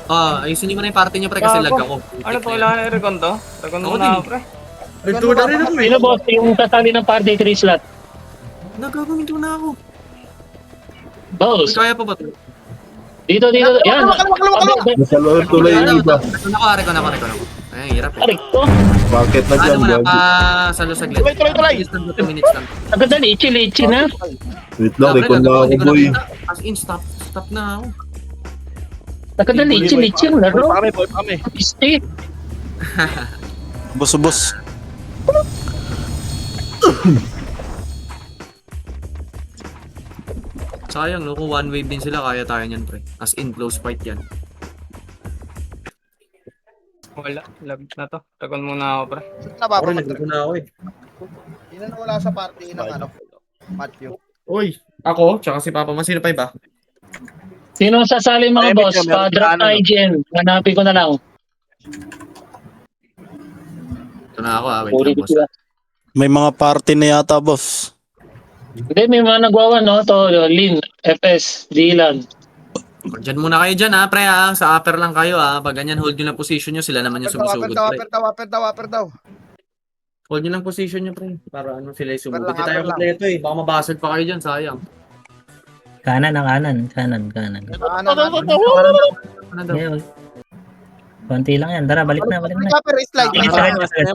Ayusin niyo muna yung party niyo, pre, kasi lag ako.
Ano to, wala na recon to? Recon
Ako
muna
din.
ako, pre.
Nagtuwa na rin ako, eh.
Sino boss? Yung sasali ng party 3 slot.
Nagagawin na ako.
Boss.
Uy, kaya pa ba ito?
Dito. Yan.
Nasa loob tulay yung iba.
Rekon ako. Ay, hirap eh.
Arik to.
Bakit na
Ano
dyan,
mo na,
gago?
salo saglit.
Tuloy.
Just 2 minutes lang.
Agad na lichi na.
Wait lang, recon na ako,
Hindi ko
boy.
nakita. As in, stop na ako.
Agad na lichi ang laro.
Boy, kami.
Piste.
Bus.
Sayang, no? Kung one wave din sila, kaya tayo niyan, pre. As in, close fight yan.
Wala, lag na to. Recon muna ako, pre.
Napapamatag.
na ako eh.
Hindi na nawala sa party ng ano. Matthew.
Uy, ako, tsaka si Papa, masino pa iba?
Sino ang sasali mga
Ay,
boss?
medyo meron
Pa-drop
ka, ano?
tayo dyan. Hanapin ko na lang.
Ito na ako, wait
Puri
lang, boss.
sila.
May mga party na yata, boss.
Hindi, may mga nagwawan, no? To, Lin, FS, Dylan.
Diyan muna kayo dyan, ha, pre, ha. Sa upper lang kayo, ha. Pag ganyan, hold nyo lang position nyo, sila naman yung sumusugod, pre.
Upper daw.
Hold nyo lang position nyo, pre. Para ano sila yung sumugod.
Upper lang,
Hindi tayo
upper lang.
kompleto, eh. Baka mabasag pa kayo dyan, sayang.
Kanan.
Ano
Ano daw?
Yeah, konti lang yan. Tara, balik na.
Upper slide.
Sige, sige.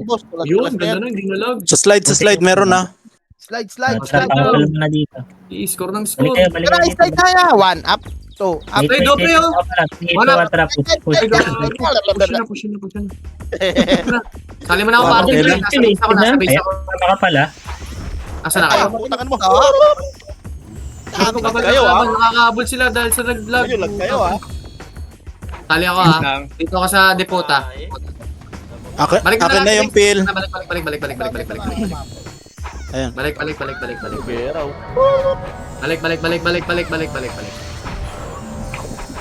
Yun, ganda na, hindi nalag.
Sa slide, meron na.
Slide.
Tara, tawal mo na dito.
I-score ng
Balik
score.
kayo dito.
Slide kaya. 1 up. 2 up.
Ay, doble, oh. Wala.
Push.
Ay, push na. Sali mo na ako,
Wow,
party, pre.
okay.
Nasa base ako.
Tama ka pala.
Asa na kayo?
Putakan mo.
Ano
Lag kayo, ha?
Nakakaabot sila dahil sa nag-vlog.
Kayo, lag kayo, ha?
Tali ako, ha? Dito ka sa Depota. Balik
Akin na yung pill.
Balik.
Ayan.
Balik.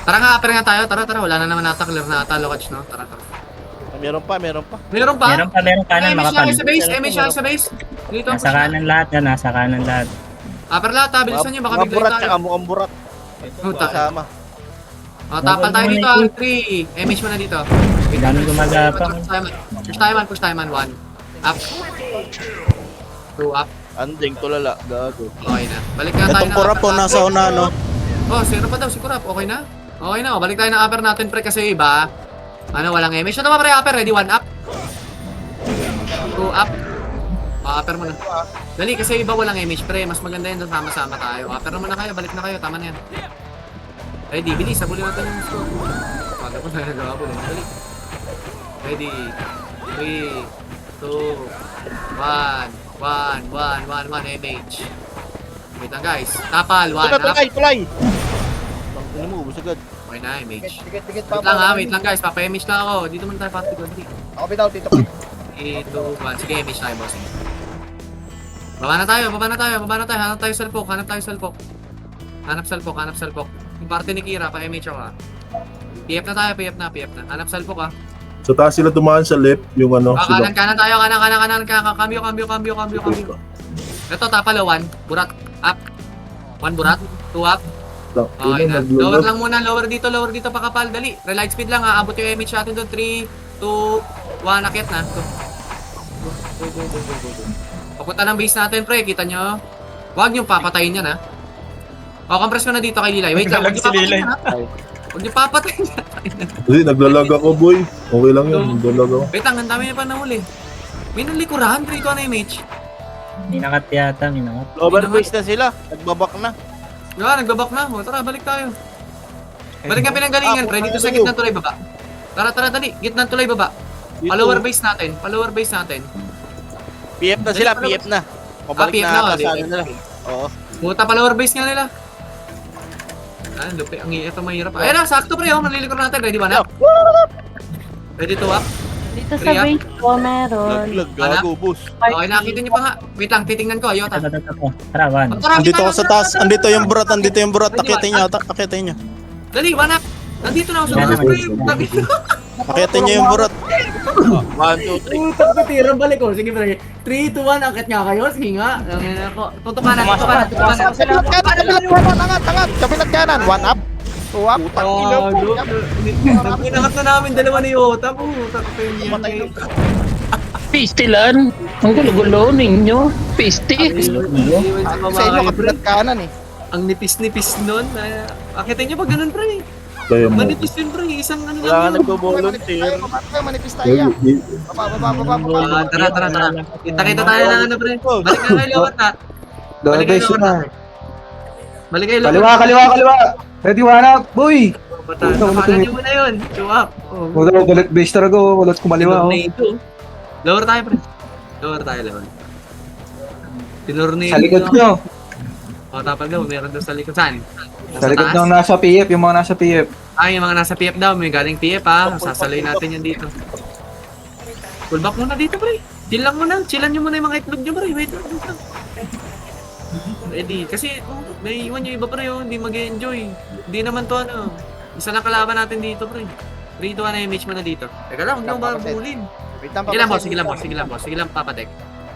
Tara nga, upper nga tayo. Tara. Wala na naman nata. Clear na ata. Lokach, no? Tara.
Meron pa.
Meron pa?
Meron kanan,
MH
makapal.
lang sa base. Dito.
Nasa kanan lahat.
Upper lahat, ha? Bilisan nyo. Baka bigla tayo.
mukhang burat.
Kasama. Tapal tayo dito, 3. MH mo na dito.
Dami gumagapang.
Push tayo man. 1. Up. 2 up.
Anding, tulala. Gago.
Okay na. Balik na tayo
Itong kurap po, nasa una, no?
Oh, zero pa daw si Kurap. Okay na? Okay na. Balik tayo ng upper natin, pre, kasi iba. Walang MH. Ito ba, pre, upper? Ready? 1 up. 2 up. Upper mo na. Dali, kasi iba walang MH, pre. Mas maganda yun doon sama-sama tayo. Upper naman na kayo. Balik na kayo. Tama na yan. Ready? Bilis. Sabulin natin yung score. Wala ko na nagawa po. Dali. Ready? 3, 2, 1, 1 MH. Wait lang guys. Tapal, 1 up.
Tulay! Ano mo, ubus agad.
Okay na, MH.
Dikit,
Wait lang guys, papa-MH lang ako. Dito muna tayo party ko.
Ako bitaw, dito.
3, 2, 1. Sige, MH tayo, bossing. Baba na tayo. Hanap tayo salpok. Hanap salpok. Yung party ni Kira, pa-MH ako ha. PF na tayo. Hanap salpok ha.
Sa taas sila dumaan sa left, yung ano, sila.
Kanan tayo. Cambio. Ito, tapalo, 1. Burat. Up. 1 burat. 2 up. Okay na. Lower lang muna. Lower dito pakapal. Dali. Relight speed lang ha. Abot yung MH natin doon. 3, 2, 1. Akit na. Go. Papunta ng base natin, pre. Kita nyo? Huwag niyong papatayin yan, ha? O, compress ko na dito kay Lilay. Wait lang. Huwag niyong papatayin yan.
Hindi, naglalag ako, boy. Okay lang yun, naglalag ako.
Wait lang, ang dami na pa nahuli. May nalikuran. 3 to na image.
Minakat yata, minakat.
Overbase na sila. Nagbabak na.
Nagbabak na. O, tara, balik tayo. Balik ang pinanggalingan, pre. Dito sa gitna tulay baba. Tara, dali. Gitna tulay baba. Pa-lower base natin.
PF na sila, PF na. Pabalik
PF
na
na,
ata sa ano nila. Oo.
Puta pa lower base nga nila. Lupi, ito mahirap. Ayun na, sakto pre, manlilikor natin. Ready ba na? Ready to up?
Dito sa base ko meron.
Naglag, gago, boss.
Okay, nakakita niyo pa nga. Wait lang, titingnan ko. Ayota.
Tara, one.
Andito ako sa taas. Andito yung burat. Akitin nyo.
Dali, one up. Nandito na ako sa taas pre.
Akitin nyo yung burat. 1, 2, 3.
Putak ko, tira, balik ko. Sige pre. 3, 2, 1, akit nga kayo. Sige nga. Tutukan na.
Tangat. Kabilang kanan. 1 up. 2 up.
Pinangat na namin dalawa ni Yota. Putak ko yun.
Pistilan. Ang gulo-gulo ninyo. Pisti.
Sa inyo, kabilang kanan eh.
Ang nipis-nipis nun. Akitin niyo pag ganun pre.
Kaya mo.
Manipis yun pre. Isang ano
Wala ka
lang yun.
nagbo-volunteer.
Manipis tayo. Baba.
Tara. Kita tayo ng ano pre. Balik na kayo lawat na. Balik kayo lawat na. Balik kayo lawat na.
Kaliwa. Ready, one up, boy!
Nakalan nyo mo na yun. Chuwap.
Bullet base talaga, walot kumaliwa.
Lower tayo pre. Lower. Tinurnido.
Sa likod nyo.
O tapal daw. Meron doon sa likod. Saan?
Sa likod ng nasa PF, yung mga nasa PF.
Yung mga nasa PF daw. May galing PF ha. Sasaloy natin yan dito. Pull back muna dito pre. Chill lang muna. Chillan nyo muna yung mga itlog nyo pre. Wait lang. Ready. Kasi may iwan yung iba pre yun. Hindi mag-enjoy. Hindi naman to ano. Isa lang kalaban natin dito pre. 3 to 1 image mo na dito. Teka lang. Huwag nyo babulin.
Wait lang,
Sige lang papadek.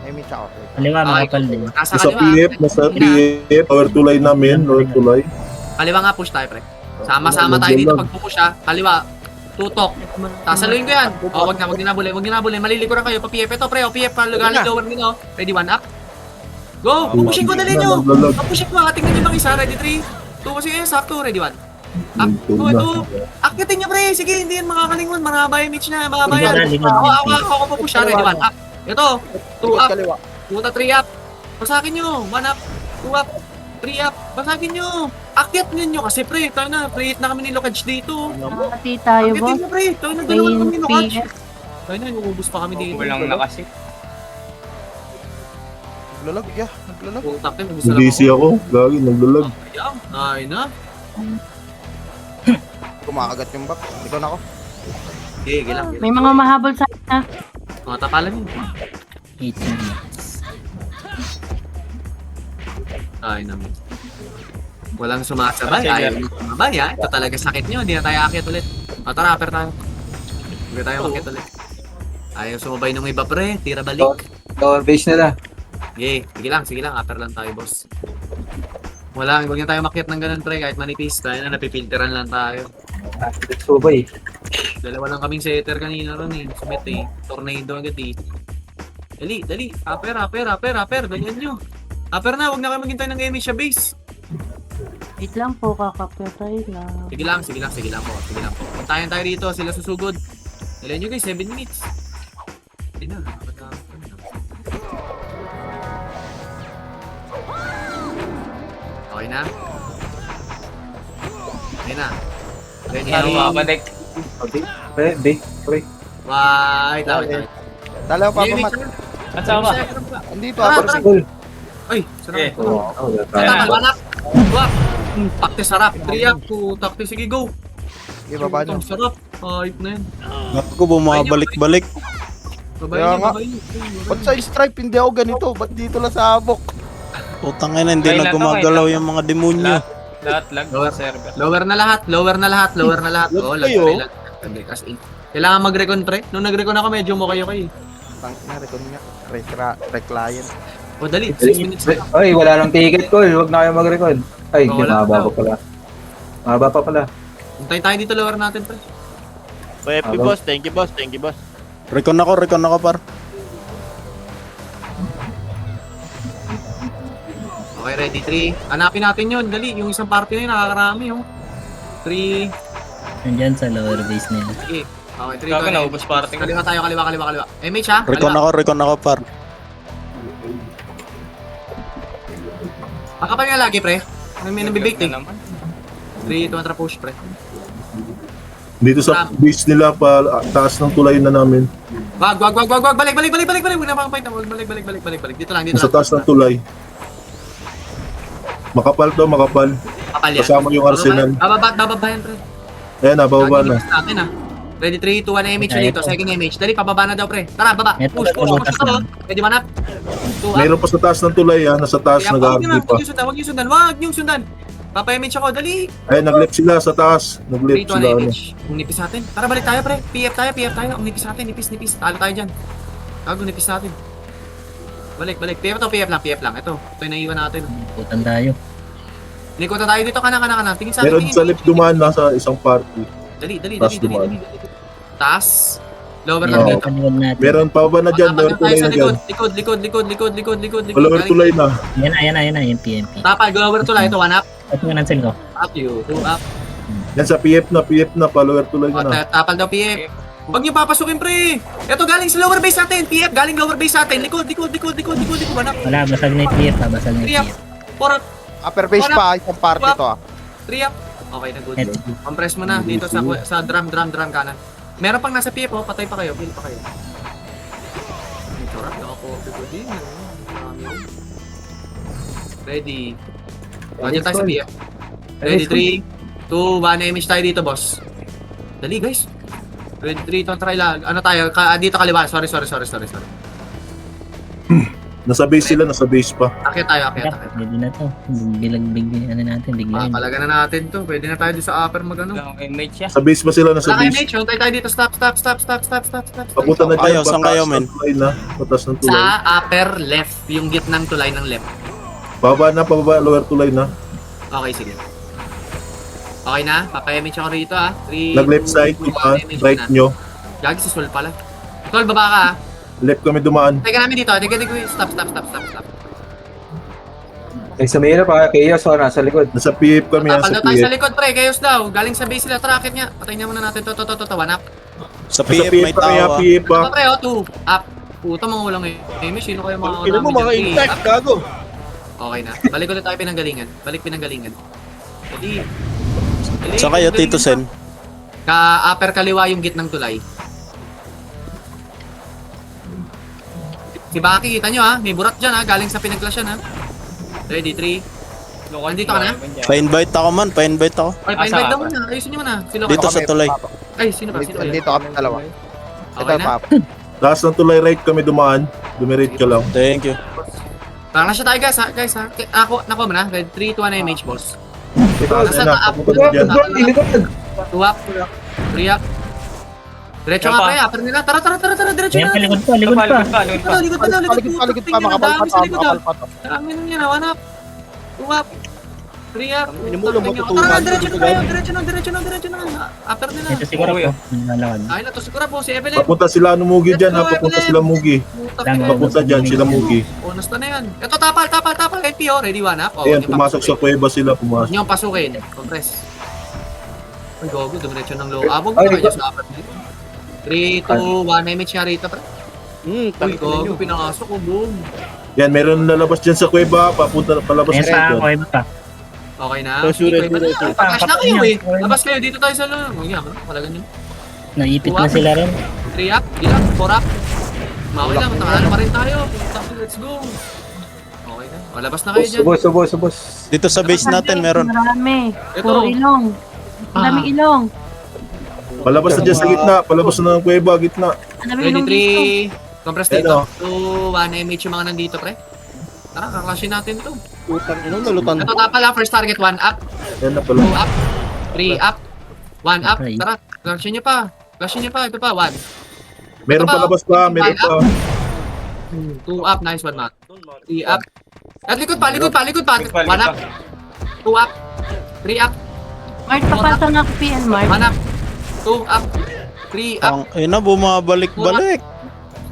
Image ako.
Kaliwa, makapal din.
Nasa
Nasa PF, lower tulay namin, lower tulay.
Kaliwa nga push tayo pre. Sama-sama tayo dito pag push ha. Kaliwa. Tutok. Sasaluin ko yan. Wag na bulin. Malilikuran kayo. Pa-PF ito pre. PF pa galing lower nyo. Ready, 1 up. Go! Pushin ko, dali nyo! Pushin ko, tingnan nyo bang isa. Ready, 3, 2, kasi sakto. Ready, 1. Up, 2. Akitin nyo, pre. Sige, hindi yan makakalingon. Maraba yung mitch na. Maraba yan. Ako pa push. Ready, 1 up. Ito, 2 up. Puta, 3 up. Basakin nyo. 1 up, 2 up, 3 up. Basakin nyo. Akit nyo kasi, pre. Tayo na. Pre-hit na kami ni Lokaj dito.
Nakati tayo,
Akitin
boss.
nyo, pre. Tayo na dalawa kami ni Lokaj. Tayo na, inuubos pa kami dito.
Walang nakasik.
Naglalag.
Putak din, gusto lang
Busy ako, lagi naglalag.
Ay na.
Kumakagat yung back. Ikaw na ako.
Sige lang.
May mga mahabol sa na.
Tapalan yun.
18 minutes.
Ay naman. Walang sumasabay. Ayaw nyo sumabay ha. Ito talaga sakit nyo. Hindi na tayo akit ulit. Tara, upper tayo. Hindi tayo akit ulit. Ayaw sumabay nung iba pre. Tira balik.
Lower base nila.
Sige lang. Upper lang tayo boss. Huwag na tayo makyat ng ganun pre. Kahit manipis tayo na napipilteran lang tayo.
Let's go, boy.
Dalawa lang kaming setter kanina ron eh. Sumit eh. Tornado agad eh. Dali. Upper. Ganyan nyo. Upper na. Huwag na kayo maghintay ng enemy sa base.
Wait lang po, kakapyatay lang.
Sige lang po. Puntayan tayo dito, sila susugod. Ilan nyo guys, 7 minutes. Hindi na, Okay na? Ready?
Papadek.
Pre.
Wait lang.
Dalawa pa
Game
pamat.
At saan ba?
Andito,
Tara,
upper
tara.
school.
Ay, sarap.
Eh.
Tama, wanak. Wak. Takti sarap. 3 up. Takti, sige, go.
Okay, baba nyo.
Ang sarap. Hype na yan.
Ako bumabalik-balik.
Babayin
Kaya
niyo,
nga.
babayin niyo.
Ba't sa stripe hindi ako ganito? Ba't dito lang sa habok?
Putang ina, hindi
Kailan
na
to,
gumagalaw
kailan?
yung mga demonyo.
Lahat lag
Lower.
server.
Lower na lahat. Lower na lahat. Lower na lahat.
Lag
Oh, lag
kayo?
lag. As in. Kailangan mag-recon, pre. Nung nag-recon ako, medyo mo kayo.
Tang na, recon nga. Reclient.
O, dali. 6 minutes na.
Ay, wala nang ticket ko. Huwag na kayo mag-record. Ay,
Oh, wala
mahaba
na.
pa pala. Mahaba pa pala.
Hintay tayo dito, lower natin, pre.
FP boss, thank you boss, thank you boss.
Recon ako par.
Okay, ready. 3. Hanapin natin yun. Dali. Yung isang party na yun, nakakarami, oh. 3.
Nandyan sa lower base nila.
Okay. Okay, 3.
Gago na, ubos parting.
Kaliwa tayo, kaliwa. MH, ha?
Recon ako par.
Pakapal nga lagi, pre. May nabibig, eh.
naman.
3, 2, push, pre.
Dito sa base nila pa taas ng tulay na namin.
Wag. Balik. Huwag na pang fight. Balik. Dito lang.
Sa taas ng tulay. Makapal to, makapal.
Kapal yan.
Kasama yung arsenal.
Bababa yan, pre.
Ayan, nababa na.
Gagawin natin, ha. Ready, 3, 2, 1, MH dito. Second MH. Dali, pababa na daw, pre. Tara, baba.
Ito,
Push.
butas
Ito,
na.
pwede manap. 2 up.
Meron pa sa taas ng tulay, ha. Nasa taas,
Kaya,
nag-RP pa.
Huwag niyo sundan. Papa-MH ako, dali.
Ayan, nag-left sila sa taas.
3,
Nag-left
2, 1,
sila. Ano.
MH. Nipis natin. Tara, balik tayo, pre. PF tayo. Ang nipis natin. Nipis. Talo tayo dyan. Gago, nipis natin. Balik. PF lang. Ito yung naiwan natin.
Putan tayo.
Likutan tayo dito. Kana. Tingin sa atin.
Meron sa left dumaan nasa isang party.
Dali.
Taas dumaan.
Taas. Lower
Oo.
lang dito.
Paliwan natin.
Meron pa ba na dyan? Lower tulay na dyan.
Likod.
Lower tulay na.
Ayan, yung PMP.
Tapal, lower tulay. Ito, 1 up.
At nga nansel ko.
Up you. 2 up.
Yan sa PF na pa. Lower tulay na.
Tapal daw, PF. Huwag niyo papasukin, pre. Ito, galing sa lower base natin. PF, galing lower base natin. Likod. 1 up.
Wala, basag na yung PF ha. Basag na
3
yung
up.
PF.
4 up.
Upper base pa, isang party to ah.
3 up. Okay na, good.
Ito.
Compress mo na dito sa drum kanan. Meron pang nasa PF, oh. Patay pa kayo. Build pa kayo. Sarap, nakakopi ko din. Ready. Diyan tayo sa PF. Ready, 3, 2, 1, image tayo dito, boss. Dali, guys. Ready, 3, 2, try lang. Ano tayo? Dito kaliwa. Sorry.
Nasa base sila, nasa base pa.
Akyat tayo.
Pwede na to. Bilag-big ano natin. Biglayin.
Palaga na natin to. Pwede na tayo dito sa upper magano.
Lang image siya.
Sa base pa sila, nasa
Wala kayo,
base.
mate. Huwag tayo dito. Stop.
Papunta na dyan.
Saan kayo,
pataas
men?
ng tulay na. Patas ng tulay.
Sa upper left. Yung gitnang tulay ng left.
Pababa, lower tulay na.
Okay, sige. Okay na? Papayamage ako rito, ah. 3,
Nag-left side, dumaan. Right nyo.
Gagi si Sol pala. Sol, baba ka, ah.
Left kami dumaan.
Teka namin dito. Teka. Stop.
Ay, sa mahirap pa. Chaos o nasa likod.
Nasa PF kami,
Tapal
nasa
daw tayo sa
PF.
likod, pre. Chaos daw. Galing sa base sila. Tara, akit niya. Patayin niya muna natin. To. 1 up.
Sa
Nasa
PF may
PF kami,
tao ah.
PF pa.
Ito, pre, 2 up. Puta, mga walang image. Sino kayo mga
Ino mo mga intact, gago.
Okay na. Balik ulit tayo pinanggalingan. Jadi,
Saan kayo, Tito Sen?
Ka-upper kaliwa yung gitnang tulay. Si Baki, kita nyo ha. May burat dyan ha. Galing sa pinagklash yan ha. Ready, 3. Nandito ka na?
Pa-invite ako man, pa-invite ako.
Ay, pa-invite daw muna. Ayusin nyo muna. Sino
Dito
kayo?
sa tulay.
Ay, sino ba?
Dito kami dalawa.
Okay
Ito
na?
pa.
Taas ng tulay right kami dumaan. Dumirit ka lang.
Thank you.
Parang na siya tayo guys ha. Ako mo na. Ready, 3, 2, 1 MH boss.
Ito,
Nasa
na.
taap.
Papunta dyan.
2 up. 3 up. Diretso nga
Yan pa.
pre. Upper nila. Tara. Diretso
Ayan,
na.
palikod pa.
Likod pa.
Likod pa.
Makapal pa to.
Ang minum niya na. 1 up. 2 up. 3 up.
Minumulo mo,
Tara,
tutukan.
diretso na. Upper nila.
Ito siguro po. Nalakad.
Ay na to siguro po si Evelyn.
Papunta sila Mugi dyan, ha. Papunta sila Mugi. Papunta dyan, sila Mugi.
Bonus na yan. Ito tapal. NPO. Ready 1 up.
Ayan, pumasok sa kuweba sila,
Huwag
pumasok.
niyo pasukin. Compress. Ay, gogo. Dumiretso ng low. Abog
Ay,
na kayo sa upper. 3, 2, 1. Image niya rito. Pre. Uy,
Tangin
gogo.
nyo.
Pinakasok ko. Boom.
Yan, meron lalabas dyan sa kuweba, palabas
Ayan
sa
pa
side
ako.
dyan.
Iba pa.
Okay na.
Oh, sure,
Okay,
sure,
na.
sure.
Pag-cash na kayo eh. Labas kayo. Dito tayo sa loob. Huwag yan. Palagan nyo.
Naipit na sila rin.
3 up. Dito. 4 up. Okay lang, takalan pa rin tayo. Let's go. Okay na. O, labas na kayo dyan.
Subos.
Dito sa base natin meron.
Marami.
Ito.
Puro ilong. Ang daming ilong.
Palabas na dyan sa gitna. Palabas na ng kuweba, gitna.
Ang daming ilong dito.
23. Compress dito. 1 MH yung mga nandito, pre. Tara, kaklashin natin to.
Utang ino, nalutan.
Ito nga pala, first target, 1 up,
Yan na
2
pala.
up, 3 up, 1 up.
Okay.
Tara, klashin nyo pa. Klashin nyo pa, ito pa, 1.
Meron palabas pa, meron pa.
2 up, nice one, Matt. 3 up. At likod pa. 1 up. 2 up. 3 up.
Mark, papasok na ako PN, Mark.
1 up. 2 up. 3 up.
Ang ina, bumabalik-balik.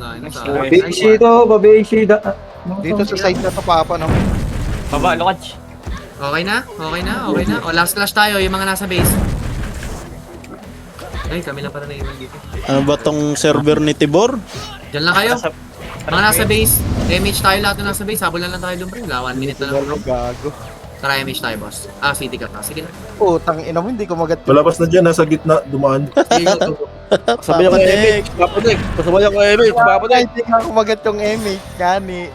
Babishi to, babishi.
Dito sa side na to, Papa, no?
Baba, Lokach.
Okay na. O, last clash tayo, yung mga nasa base. Ay, kami lang para naiwan dito.
Ano ba tong server ni Tibor?
Diyan lang kayo. Mga nasa base. MH tayo lahat na nasa base. Habol na lang tayo doon, pre. 1 minute na lang.
Gago.
Tara, MH tayo, boss. City ka pa. Sige na.
Utang ina mo, hindi ko magat.
Palabas na dyan, nasa gitna, dumaan.
Sabi ako Emig, papadik. Pasabay ako Emig, papadik. Hindi nga kumagat yung Emig. Gani.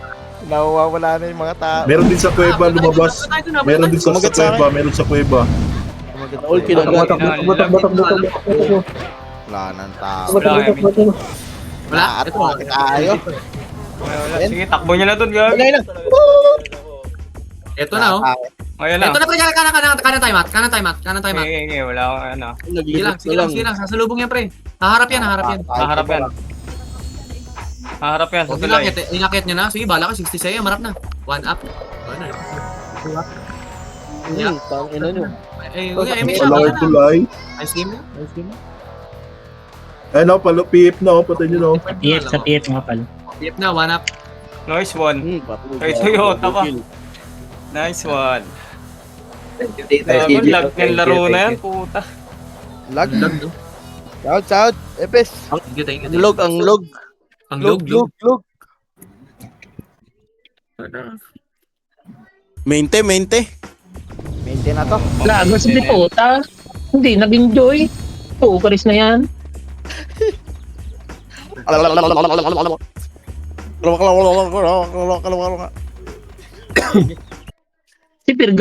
Nawawala na yung mga tao.
Meron din sa kuweba, lumabas. Meron din sa
Kumagat sa
kuweba, meron sa kuweba.
All kinagat.
Batok.
Wala nang tao.
Wala. Ito.
Tayo.
Wala. Sige, takbo nyo na doon, gag.
Ito na, oh.
Ayan na.
Ito na, pre. Kanan tayo, Matt.
Okay, wala akong ano.
Sige lang. Sasalubong yan, pre. Haharap yan.
Haharap yan, sa tulay.
Inakit nyo na. Sige, bala ka. 60 sa'yo. Marap na. 1 up. Ano na.
Tang ina nyo.
MH
Wala
na.
yung tulay.
Nice game.
Ayun o, PF na o, patay nyo no.
PF sa PF mga pal.
PF na, 1 up.
Nice one. Ay, Toyota pa. Nice one. Lag ng laro na yan, puta.
Lag. Shout. Epes.
Thank you.
Ang log.
Ang log.
Mente.
Maintain na to.
Lago sa puta. Hindi nag-enjoy. Oo, paris na yan. Si Pirgo.